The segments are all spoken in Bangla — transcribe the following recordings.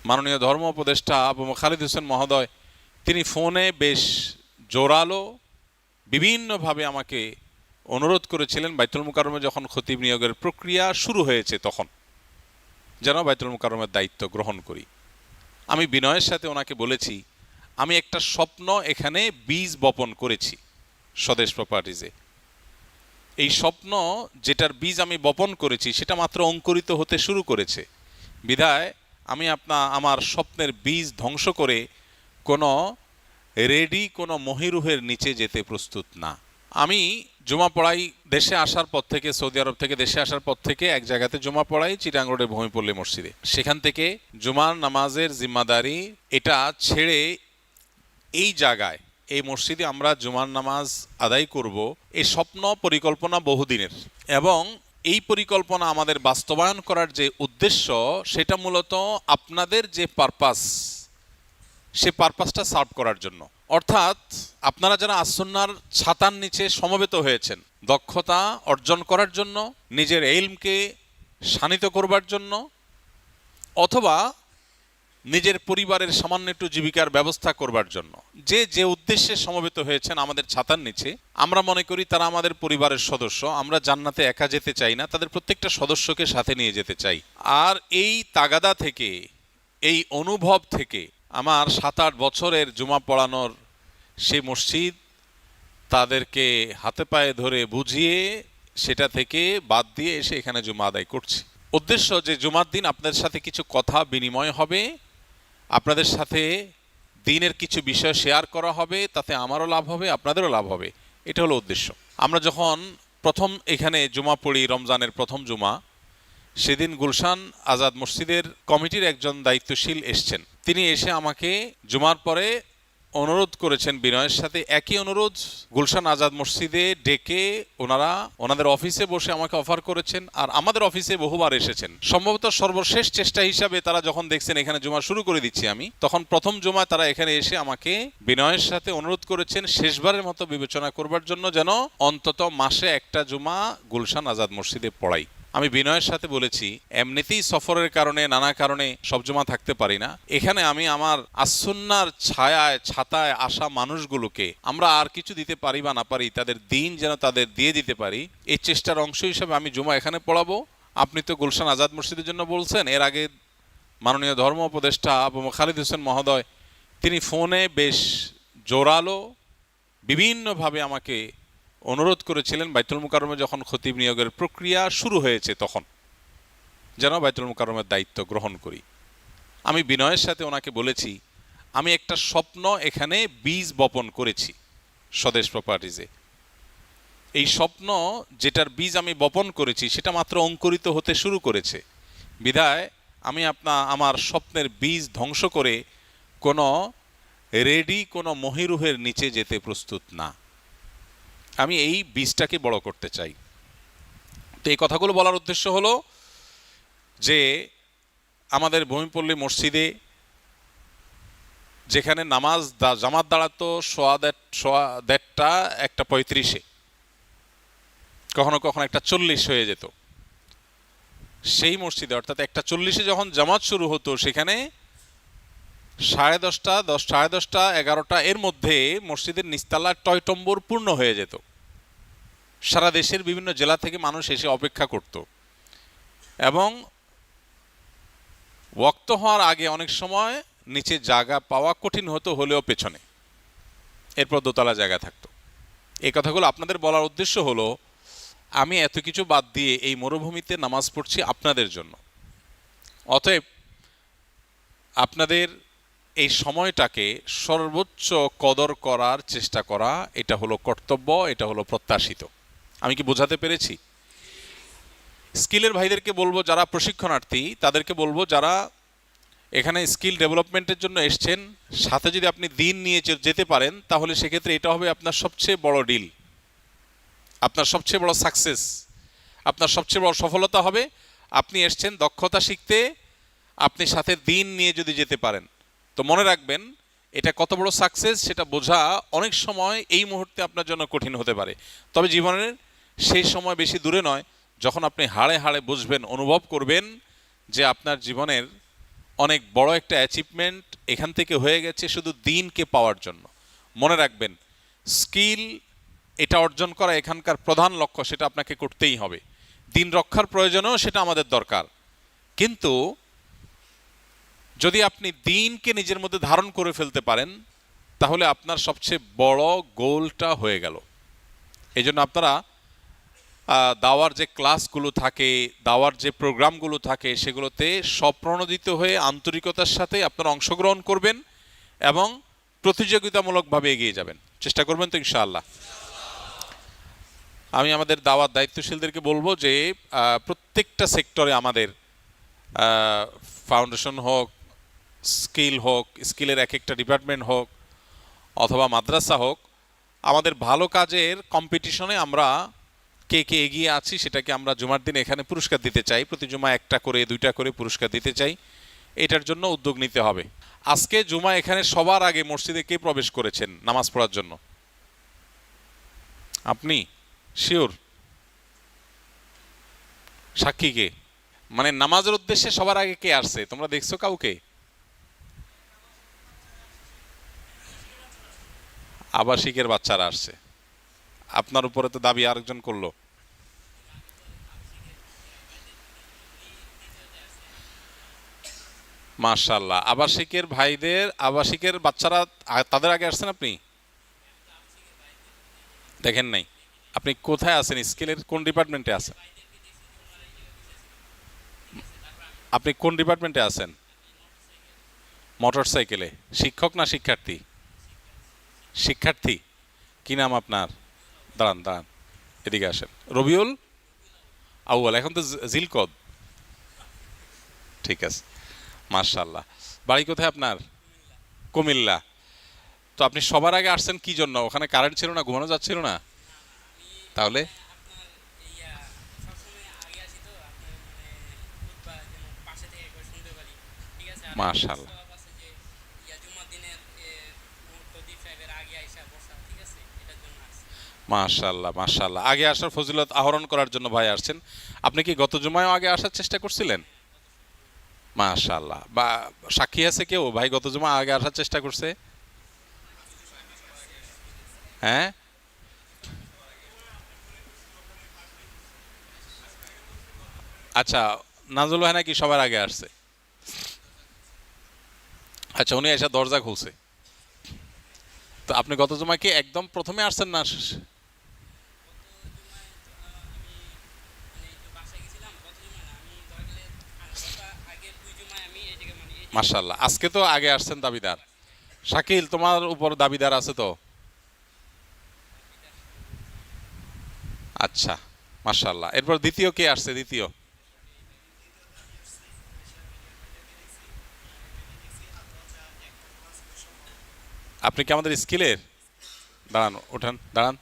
মাননীয় ধর্ম উপদেষ্টা আবু খালিদ হোসেন মহোদয় তিনি ফোনে বেশ জোরালো বিভিন্নভাবে আমাকে অনুরোধ করেছিলেন বাইতুল মুকাররমে যখন খতিব নিয়োগের প্রক্রিয়া শুরু হয়েছে তখন যেন বাইতুল মুকাররমের দায়িত্ব গ্রহণ করি। আমি বিনয়ের সাথে ওনাকে বলেছি আমি একটা স্বপ্ন এখানে বীজ বপন করেছি স্বদেশ প্রপার্টিজে। এই স্বপ্ন যেটার বীজ আমি বপন করেছি সেটা মাত্র অঙ্কুরিত হতে শুরু করেছে বিধায় আমি আমার স্বপ্নের বীজ ধ্বংস করে কোনো রেডি কোনো মহিরুহের নিচে যেতে প্রস্তুত না। আমি জুমা পড়াই দেশে আসার পর থেকে, সৌদি আরব থেকে দেশে আসার পর থেকে এক জায়গাতে জুমা পড়াই চিটাং রোডে ভূমিপল্লী মসজিদে। সেখান থেকে জুমার নামাজের জিম্মাদারি এটা ছেড়ে এই জায়গায় এই মসজিদে আমরা জুমার নামাজ আদায় করব এই স্বপ্ন পরিকল্পনা বহুদিনের, এবং এই পরিকল্পনা আমাদের বাস্তবায়ন করার যে উদ্দেশ্য সেটা মূলত আপনাদের যে পারপাস সে পারপাসটা সার্ভ করার জন্য। অর্থাৎ আপনারা যারা আসুন্নার ছাতার নিচে সমবেত হয়েছেন দক্ষতা অর্জন করার জন্য, নিজের ইলমকে শানিত করবার জন্য, অথবা নিজের পরিবারের সামান্য একটু জীবিকার ব্যবস্থা করবার জন্য যে উদ্দেশ্যে সমবেত হয়েছেন আমাদের ছাতার নিচে, আমরা মনে করি তারা আমাদের পরিবারের সদস্য। আমরা জান্নাতে একা যেতে চাই না, তাদের প্রত্যেকটা সদস্যকে সাথে নিয়ে যেতে চাই। আর এই তাগাদা থেকে, এই অনুভব থেকে আমার 7-8 বছরের জুমা পড়ানোর সেই মসজিদ তাদেরকে হাতে পায়ে ধরে বুঝিয়ে সেটা থেকে বাদ দিয়ে এসে এখানে জুমা আদায় করছি। উদ্দেশ্য যে জুমার দিন আপনাদের সাথে কিছু কথা বিনিময় হবে, আপনাদের সাথে দিনের কিছু বিষয় শেয়ার করা হবে, তাতে আমারও লাভ হবে আপনাদেরও লাভ হবে, এটা হলো উদ্দেশ্য। আমরা যখন প্রথম এখানে জুমা পড়ি, রমজানের প্রথম জুমা, সেদিন গুলশান আজাদ মসজিদের কমিটির একজন দায়িত্বশীল এসছেন। তিনি এসে আমাকে জুমার পরে অনুরোধ করেছেন বিনয়ের সাথে, একই অনুরোধ গুলশান আজাদ মসজিদে ডেকে ওনারা ওনাদের অফিসে বসে আমাকে অফার করেছেন, আর আমাদের অফিসে বহুবার এসেছেন। সম্ভবত সর্বশেষ চেষ্টা হিসাবে তারা যখন দেখছেন এখানে জুমা শুরু করে দিচ্ছি আমি, তখন প্রথম জুমায় তারা এখানে এসে আমাকে বিনয়ের সাথে অনুরোধ করেছেন শেষবারের মতো বিবেচনা করবার জন্য যেন অন্তত মাসে একটা জুমা গুলশান আজাদ মসজিদে পড়াই। আমি বিনয়ের সাথে বলেছি এমনিতেই সফরের কারণে নানা কারণে সব জমা থাকতে পারি না, এখানে আমি আমার আসুন্নার ছায়ায় ছাতায় আসা মানুষগুলোকে আমরা আর কিছু দিতে পারি বা না পারি, তাদের দিন যেন তাদের দিয়ে দিতে পারি, এই চেষ্টার অংশ হিসেবে আমি জুমা এখানে পড়াবো। আপনি তো গুলশান আজাদ মসজিদের জন্য বলছেন, এর আগে মাননীয় ধর্ম উপদেষ্টা আবু খালিদ হোসেন মহোদয় তিনি ফোনে বেশ জোরালো বিভিন্নভাবে আমাকে অনুরোধ করেছিলেন বাইতুল মুকাররমে যখন খতিব নিয়োগের প্রক্রিয়া শুরু হয়েছে তখন যেন বাইতুল মুকাররমের দায়িত্ব গ্রহণ করি। আমি বিনয়ের সাথে ওনাকে বলেছি আমি একটা স্বপ্ন এখানে বীজ বপন করেছি স্বদেশ প্রপার্টিজে। এই স্বপ্ন যেটার বীজ আমি বপন করেছি সেটা মাত্র অঙ্কুরিত হতে শুরু করেছে বিধায় আমি আমার স্বপ্নের বীজ ধ্বংস করে কোনো রেডি কোনো মহিরুহের নিচে যেতে প্রস্তুত না। আমি এই বীজটাকে বড় করতে চাই। তো এই কথাগুলো বলার উদ্দেশ্য হলো যে আমাদের ভূমিপল্লী মসজিদে যেখানে নামাজ জামাত দাঁড়াতো 1:30টা 1:35, কখনো কখনো 1:40 হয়ে যেত, সেই মসজিদে অর্থাৎ 1:40 যখন জামাত শুরু হতো সেখানে 10:30, 10:30, 11টা এর মধ্যে মসজিদের নিচতলা টয়টম্বর পূর্ণ হয়ে যেত। সারা দেশের বিভিন্ন জেলা থেকে মানুষ এসে অপেক্ষা করত, এবং ওয়াক্ত হওয়ার আগে অনেক সময় নিচে জায়গা পাওয়া কঠিন হতো, হলেও পেছনে এরপর দোতলা জায়গা থাকতো। এই কথাগুলো আপনাদের বলার উদ্দেশ্য হলো আমি এত কিছু বাদ দিয়ে এই মরুভূমিতে নামাজ পড়ছি আপনাদের জন্য। অতএব আপনাদের এই সময়টাকে সর্বোচ্চ কদর করার চেষ্টা করা এটা হলো কর্তব্য, এটা হলো প্রত্যাশিত। আমি কি বোঝাতে পেরেছি? স্কিলের ভাইদেরকে বলবো যারা প্রশিক্ষণার্থী, তাদেরকে বলবো যারা এখানে স্কিল ডেভেলপমেন্টের জন্য এসছেন, সাথে যদি আপনি দিন নিয়ে যেতে পারেন তাহলে সেক্ষেত্রে এটা হবে আপনার সবচেয়ে বড় ডিল, আপনার সবচেয়ে বড় সাকসেস, আপনার সবচেয়ে বড় সফলতা হবে। আপনি এসছেন দক্ষতা শিখতে, আপনি সাথে দিন নিয়ে যদি যেতে পারেন তো মনে রাখবেন এটা কত বড় সাকসেস সেটা বোঝা অনেক সময় এই মুহূর্তে আপনার জন্য কঠিন হতে পারে, তবে জীবনের সেই সময় বেশি দূরে নয় যখন আপনি হাড়ে হাড়ে বুঝবেন, অনুভব করবেন যে আপনার জীবনের অনেক বড় একটা অ্যাচিভমেন্ট এখান থেকে হয়ে গেছে শুধু দিনকে পাওয়ার জন্য। মনে রাখবেন, স্কিল এটা অর্জন করা এখানকার প্রধান লক্ষ্য, সেটা আপনাকে করতেই হবে। দিন রক্ষার প্রয়োজনেও সেটা আমাদের দরকার, কিন্তু যদি আপনি দিনকে নিজের মধ্যে ধারণ করে ফেলতে পারেন তাহলে আপনার সবচেয়ে বড় গোলটা হয়ে গেল। এই জন্য আপনারা দাওয়ার যে ক্লাসগুলো থাকে, দাওয়ার যে প্রোগ্রামগুলো থাকে, সেগুলোতে স্বপ্রণোদিত হয়ে আন্তরিকতার সাথে আপনারা অংশগ্রহণ করবেন এবং প্রতিযোগিতামূলকভাবে এগিয়ে যাবেন। চেষ্টা করবেন তো ইনশাআল্লাহ। আমি আমাদের দাওয়াত দায়িত্বশীলদেরকে বলবো যে প্রত্যেকটা সেক্টরে আমাদের ফাউন্ডেশন হোক, স্কিল হোক, স্কিলের এক একটা ডিপার্টমেন্ট হোক, অথবা মাদ্রাসা হোক, আমাদের ভালো কাজের কম্পিটিশনে আমরা কে কে এগিয়ে আছি সেটাকে আমরা জুমার দিন এখানে পুরস্কার দিতে চাই। প্রতি জুমা একটা করে, দুইটা করে পুরস্কার দিতে চাই। এটার জন্য উদ্যোগ নিতে হবে। আজকে জুমা এখানে সবার আগে মসজিদে কে প্রবেশ করেছেন নামাজ পড়ার জন্য? আপনি শিওর? সাক্ষী কে? মানে নামাজের উদ্দেশ্যে সবার আগে কে আসছে? তোমরা দেখছো কাউকে? আবাসিকের বাচ্চারা আসছে। আপনার উপরে তো দাবি আরেকজন করলো। মাশাআল্লাহ, আবাসিকের ভাইদের, আবাসিকের বাচ্চারা তাদের আগে আসছেন। আপনি দেখেন নাই? আপনি কোথায় আছেন? স্কিলের কোন ডিপার্টমেন্টে আছেন? আপনি কোন ডিপার্টমেন্টে আছেন? মোটর সাইকেলে। শিক্ষক না শিক্ষার্থী? শিক্ষার্থী। কি নাম আপনার? দাঁড়ান দাঁড়ান, এদিকে আসেন। রবিউল আউয়াল। এখন তো জিলকদ। ঠিক আছে, মাশাআল্লাহ। বাড়ি কোথায় আপনার? কুমিল্লা। তো আপনি সবার আগে আসছেন কি জন্য? ওখানে কারেন্ট ছিল না, ঘুমানো যাচ্ছিল না? তাহলে মাশাআল্লাহ, মাশাআল্লাহ, মাশাআল্লাহ। আগে আসার ফজিলত আহরণ করার জন্য ভাই আসছেন। আপনি কি গত জুমায়ও আগে আসার চেষ্টা করছিলেন? মাশাআল্লাহ। বা সাক্ষী আছে কেউ ভাই গত জুমা আগে আসার চেষ্টা করছে? হ্যাঁ, আচ্ছা। নাজুল হয় নাকি সবার আগে আসছে? আচ্ছা, উনি এসে দরজা খুলছে। তো আপনি গত জুমায় কি একদম প্রথমে আসছেন না? মাশাআল্লাহ, আজকে তো আগে আসছেন দাবিদার। শাকিল, তোমার উপর দাবিদার আছে তো? আচ্ছা, মাশাআল্লাহ। এরপর দ্বিতীয় কে আসছে? দ্বিতীয় আপনি কি আমাদের স্কিলের? দাঁড়ান, ওঠান, দাঁড়ান।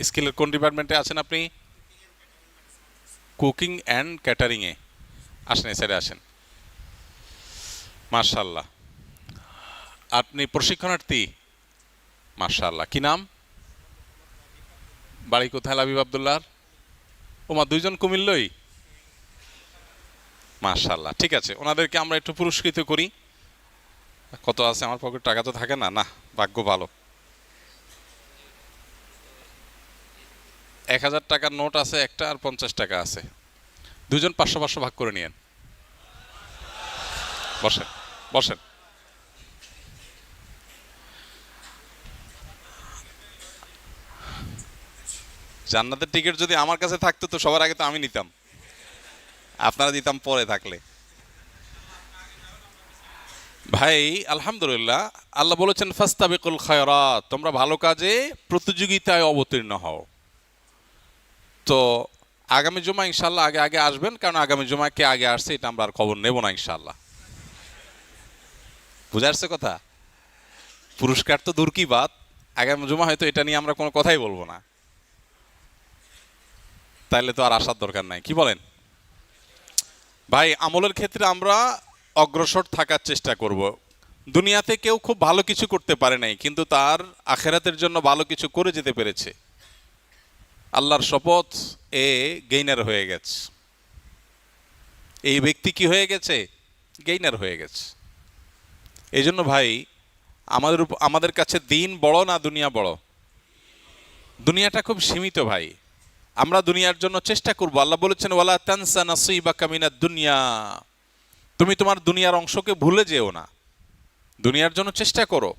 স্কিলের কোন ডিপার্টমেন্টে আছেন আপনি? কুকিং অ্যান্ড ক্যাটারিংয়ে। আসেন, এই সাইডে আসেন। মাশাআল্লাহ। আপনি প্রশিক্ষণার্থী? মাশাআল্লাহ। কি নাম? বাড়ি কোথায় লাবিব আব্দুল্লাহর? ওমা, দুইজন কুমিল্লই। মাশাআল্লাহ, ঠিক আছে। ওনাদেরকে আমরা একটু পুরস্কৃত করি। কত আছে আমার পকেট? টাকা তো থাকে না। না, ভাগ্য ভালো। 1000 টাকার নোট আছে একটা, আর 50 টাকা আছে। দুজন 500-500 ভাগ করে নিয়েন। বসেন, বসেন। জান্নাতের টিকিট যদি আমার কাছে থাকতো তো সবার আগে তো আমি নিতাম, আপনারা দিতাম পরে থাকলে। ভাই আলহামদুলিল্লাহ, আল্লাহ বলেছেন ফাস্তাবিকুল খায়রাত, তোমরা ভালো কাজে প্রতিযোগিতায় অবতীর্ণ হও। তো আগামী জুমা ইনশাল্লাহ আগে আগে আসবেন, কারণ আগামী জুমা কে আগে আসছে এটা আমরা আর খবর নেব না ইনশাল্লাহ। বুঝে আসছে কথা? পুরস্কার তো দূর কি বাত, আগামী জুমা হয়তো এটা নিয়ে আমরা কোনো কথাই বলবো না। তাইলে তো আর আসার দরকার নাই, কি বলেন ভাই? আমলের ক্ষেত্রে আমরা অগ্রসর থাকার চেষ্টা করব। দুনিয়াতে কেউ খুব ভালো কিছু করতে পারে নাই, কিন্তু তার আখেরাতের জন্য ভালো কিছু করে যেতে পেরেছে। আল্লাহর শপথ, এ গেইনার হয়ে গেছে। এই ব্যক্তি কি হয়ে গেছে? গেইনার হয়ে গেছে। এই জন্য ভাই আমাদের কাছে দিন বড় না দুনিয়া বড়? দুনিয়াটা খুব সীমিত ভাই। আমরা দুনিয়ার জন্য চেষ্টা করব। আল্লাহ বলেছেন ওয়ালা তানসা নাসিবাকা মিনাদ দুনিয়া, তুমি তোমার দুনিয়ার অংশকে ভুলে যেও না, দুনিয়ার জন্য চেষ্টা করো,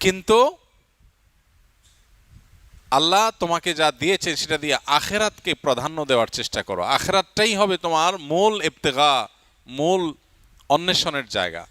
কিন্তু আল্লাহ তোমাকে যা দিয়েছে সেটা দিয়ে আখেরাতকে প্রাধান্য দেওয়ার চেষ্টা করো। আখেরাতটাই হবে তোমার মূল ইবতিগা, মূল অন্বেষণের জায়গা।